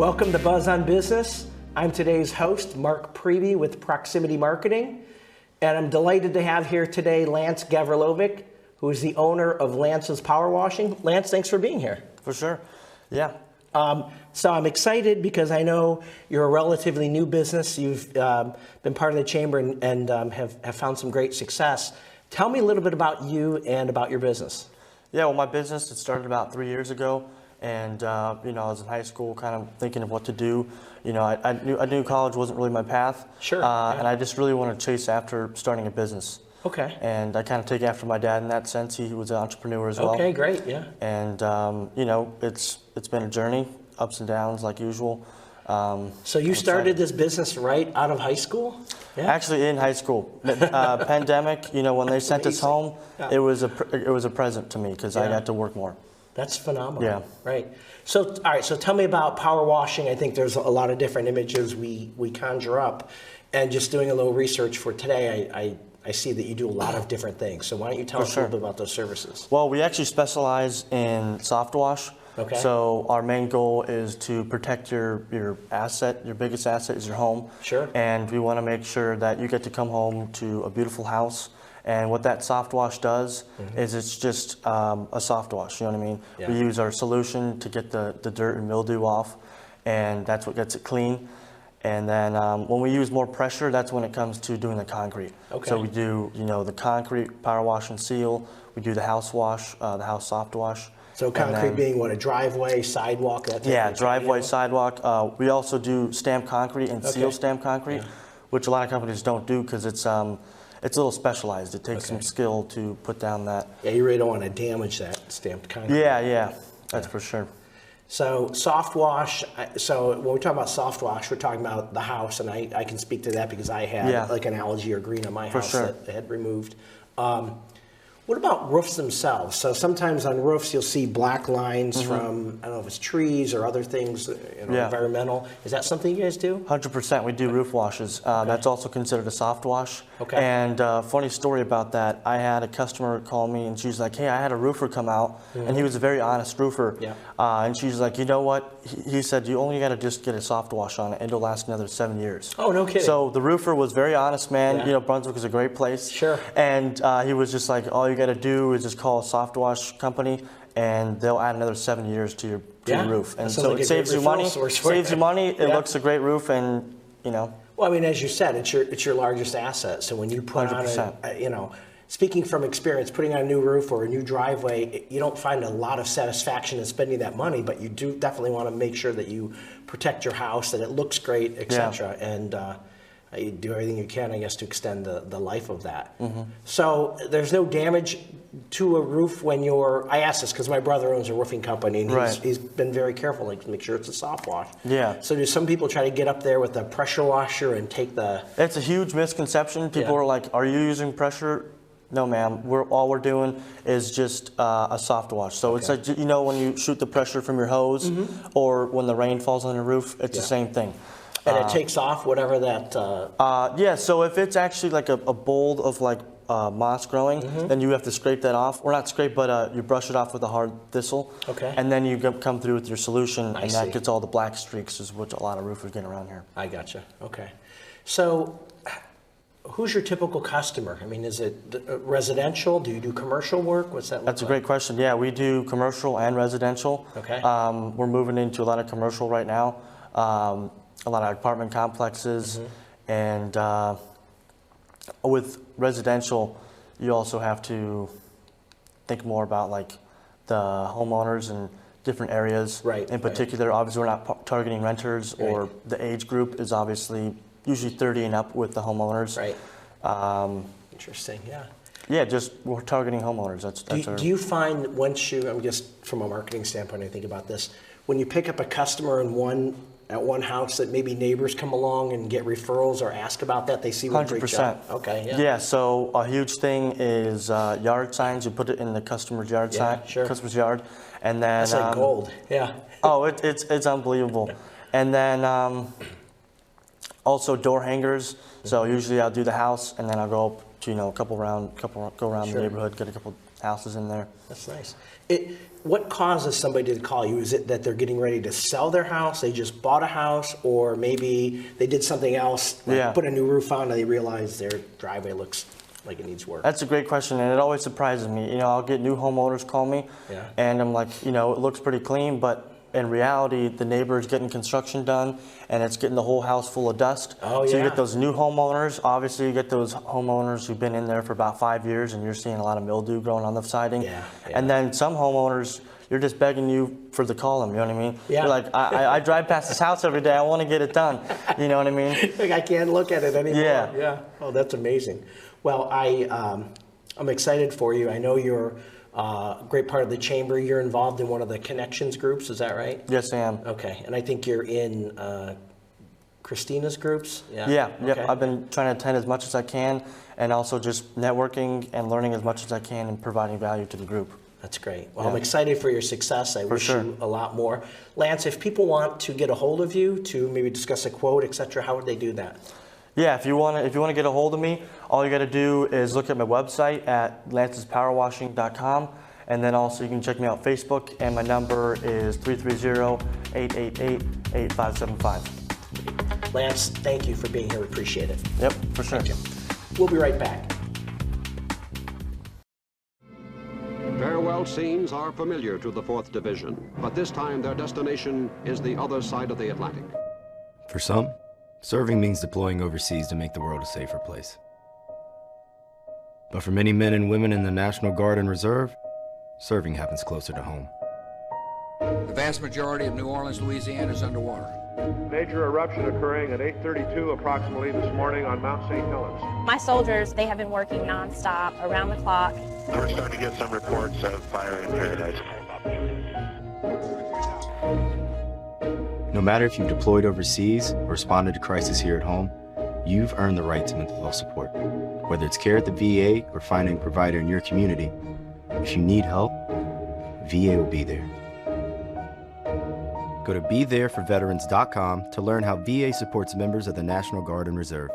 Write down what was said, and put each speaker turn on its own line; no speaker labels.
Welcome to Buzz on Business. I'm today's host, Mark Prevey with Proximity Marketing, and I'm delighted to have here today Lance Gavrilovic, who is the owner of Lance's Power Washing. Lance, thanks for being here.
For sure, yeah.
So I'm excited because I know you're a relatively new business. You've been part of the chamber and have found some great success. Tell me a little bit about you and about your business.
Yeah, well, my business, it started about 3 years ago. And, I was in high school kind of thinking of what to do. I knew college wasn't really my path.
Sure.
And I just really wanted to chase after starting a business.
Okay.
And I kind of take after my dad in that sense. He was an entrepreneur as well.
Okay, great, yeah.
And, it's been a journey, ups and downs like usual.
So you started this business right out of high school? Yeah.
Actually, in high school. Pandemic, when they sent us home,
yeah.
it was a present to me because I got to work more.
That's phenomenal.
Yeah.
Right. So, all right. So tell me about power washing. I think there's a lot of different images we conjure up, and just doing a little research for today, I see that you do a lot of different things. So why don't you tell us a little bit about those services?
Well, we actually specialize in soft wash.
Okay.
So our main goal is to protect your asset. Your biggest asset is your home.
Sure.
And we want to make sure that you get to come home to a beautiful house. And what that soft wash does is it's just a soft wash, you know what I mean?
Yeah.
We use our solution to get the dirt and mildew off, and that's what gets it clean. And then when we use more pressure, that's when it comes to doing the concrete.
Okay.
So we do, the concrete, power wash and seal. We do the house wash, the house soft wash.
So concrete being what, a driveway, sidewalk, that type
Yeah,
of
driveway, sidewalk. We also do stamped concrete and seal stamped concrete, which a lot of companies don't do because it's a little specialized. It takes some skill to put down that.
Yeah, you really don't want to damage that stamped concrete.
Yeah, that's for sure.
So soft wash, so when we talk about soft wash, we're talking about the house, and I can speak to that because I had like an algae or green on my house that had removed. What about roofs themselves? So sometimes on roofs you'll see black lines from, I don't know if it's trees or other things, environmental. Is that something you guys do?
100%. We do roof washes. That's also considered a soft wash.
Okay.
And funny story about that, I had a customer call me and she's like, hey, I had a roofer come out, and he was a very honest roofer.
Yeah.
And she's like, you know what? He said, you only got to just get a soft wash on it, and it'll last another 7 years.
Oh, no kidding.
So the roofer was very honest, man.
Yeah.
Brunswick is a great place.
Sure.
And he was just like, all you got to do is just call a soft wash company, and they'll add another 7 years to your roof. And so it saves you money. It looks a great roof, and Well,
I mean, as you said, it's your largest asset. So when you put
100%.
on speaking from experience, putting on a new roof or a new driveway, you don't find a lot of satisfaction in spending that money, but you do definitely want to make sure that you protect your house, that it looks great, etc. And you do everything you can, I guess, to extend the life of that. So there's no damage to a roof when I ask this because my brother owns a roofing company, and he's been very careful to make sure it's a soft wash.
Yeah.
So do some people try to get up there with a pressure washer and take the...
It's a huge misconception. People are like, are you using pressure? No, ma'am. All we're doing is just a soft wash. So it's like, when you shoot the pressure from your hose, or when the rain falls on the roof, it's the same thing.
And it takes off whatever that...
Yeah, so if it's actually like a bowl of like moss growing, then you have to scrape that off. Or not scrape, but you brush it off with a hard thistle.
Okay.
And then you come through with your solution, and that gets all the black streaks, is what a lot of roofers get around here.
I gotcha. Okay. So who's your typical customer? I mean, is it residential? Do you do commercial work? What's that look
That's a great question. Yeah, we do commercial and residential.
Okay.
We're moving into a lot of commercial right now. A lot of apartment complexes, and with residential, you also have to think more about like the homeowners and different areas.
Right.
In particular, obviously, we're not targeting renters, or the age group is obviously usually 30 and up with the homeowners.
Right. Interesting. Yeah.
Yeah, we're targeting homeowners.
Do you find I'm just from a marketing standpoint, I think about this, when you pick up a customer at one house, that maybe neighbors come along and get referrals or ask about that? They see what a great job. Okay, yeah.
Yeah, so a huge thing is yard signs. You put it in the customer's yard customer's yard, and then
that's like gold. Yeah.
Oh, it's unbelievable. And then also door hangers. So usually I'll do the house, and then I'll go up to go around the neighborhood, get a couple houses in there.
That's nice. What causes somebody to call you? Is it that they're getting ready to sell their house, they just bought a house, or maybe they did something else, like put a new roof on and they realize their driveway looks like it needs work?
That's a great question, and it always surprises me. You know, I'll get new homeowners call me, and I'm like, you know, it looks pretty clean, but in reality, the neighbor is getting construction done, and it's getting the whole house full of dust.
Oh,
so you get those new homeowners. Obviously, you get those homeowners who've been in there for about 5 years, and you're seeing a lot of mildew growing on the siding. And then some homeowners, you're just begging you for the column, you know what I mean? You're like, I drive past this house every day, I want to get it done, you know what I mean?
Like, I can't look at it anymore. Oh, that's amazing. Well, I'm excited for you. I know you're a great part of the chamber. You're involved in one of the connections groups, is that right?
Yes, I am.
Okay, and I think you're in Christina's groups?
Yep. I've been trying to attend as much as I can, and also just networking and learning as much as I can and providing value to the group.
That's great. Well, I'm excited for your success. I wish you a lot more. Lance, if people want to get a hold of you to maybe discuss a quote, etc., how would they do that?
Yeah, if you want to get a hold of me, all you got to do is look at my website at lancespowerwashing.com, and then also you can check me out Facebook, and my number is 330-888-8575.
Lance, thank you for being here. We appreciate it.
Yep, for sure.
We'll be right back.
Farewell scenes are familiar to the 4th Division, but this time their destination is the other side of the Atlantic.
For some, serving means deploying overseas to make the world a safer place. But for many men and women in the National Guard and Reserve, serving happens closer to home.
The vast majority of New Orleans, Louisiana is underwater.
Major eruption occurring at 8:32 approximately this morning on Mount St. Helens.
My soldiers, they have been working nonstop, around the clock.
We're starting to get some reports of fire in Paradise.
No matter if you've deployed overseas or responded to crisis here at home, you've earned the right to mental health support. Whether it's care at the VA or finding a provider in your community, if you need help, VA will be there. Go to BeThereForVeterans.com to learn how VA supports members of the National Guard and Reserve.